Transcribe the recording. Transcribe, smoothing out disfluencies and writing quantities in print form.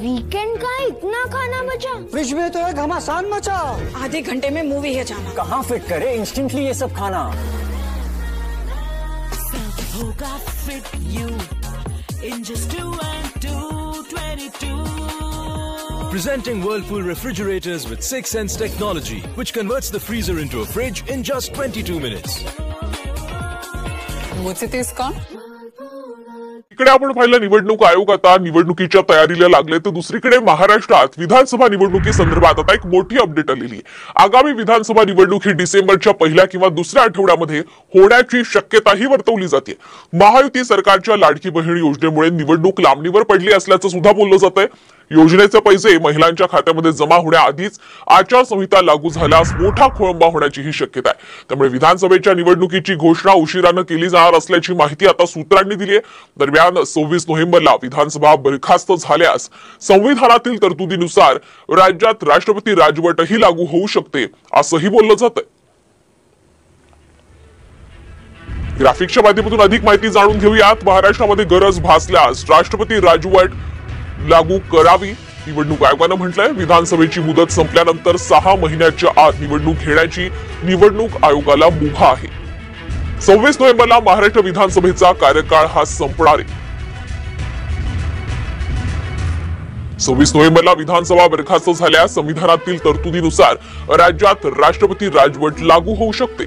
Weekend का इतना खाना बचा? फ्रिज में तो है घमासान मचा। आधे घंटे में मुंह है जाना। कहाँ फिट करे इंस्टेंटली ये सब खाना। होगा fit you in just 2 and 2, 22. Presenting Whirlpool refrigerators with 6 Sense technology, which converts the freezer into a fridge in just 22 minutes. मुझसे तेज कौन? इकडे आपण पाहिलं निवडणूक आयोग आता निवडणुकीच्या तयारीला लागले, तर दुसरीकडे महाराष्ट्रात विधानसभा निवडणुकीसंदर्भात आता एक मोठी अपडेट आलेली आहे। आगामी विधानसभा निवडणूक ही डिसेंबरच्या पहिल्या किंवा दुसऱ्या आठवड्यामध्ये होण्याची शक्यताही वर्तवली जाते। महायुती सरकारच्या लाडकी बहीण योजनेमुळे निवडणूक लांबणीवर पडली असल्याचं सुद्धा बोललं जातंय। योजनेचे पैसे महिलांच्या खात्यामध्ये जमा होण्याआधीच आचारसंहिता लागू झाल्यास मोठा खोळंबा होण्याचीही शक्यता आहे। त्यामुळे विधानसभेच्या निवडणुकीची घोषणा उशिराने केली जाणार असल्याची माहिती आता सूत्रांनी दिली आहे। दरम्यान 26 नोव्हेंबरला विधानसभा बरखास्त झाल्यास संविधानातील तरतुदीनुसार राज्यात राष्ट्रपती राजवटही लागू होऊ शकते असंही बोललं जातंय। ग्राफिक्सच्या माध्यमातून अधिक माहिती जाणून घेऊयात। महाराष्ट्रामध्ये गरज भासल्यास राष्ट्रपती राजवट लागू करावी। निवडणूक आयोगाने म्हटलंय विधानसभेची मुदत संपल्यानंतर 6 महिन्याच्या आत निवडणूक घेण्याची निवडणूक आयोगाला मुभा आहे। 26 नोव्हेंबरला महाराष्ट्र विधानसभेचा कार्यकाळ हा संपणार आहे। 26 नोव्हेंबरला विधानसभा बरखास्त झाल्यास संविधानातील तरतुदीनुसार राज्यात राष्ट्रपती राजवट लागू होऊ शकते।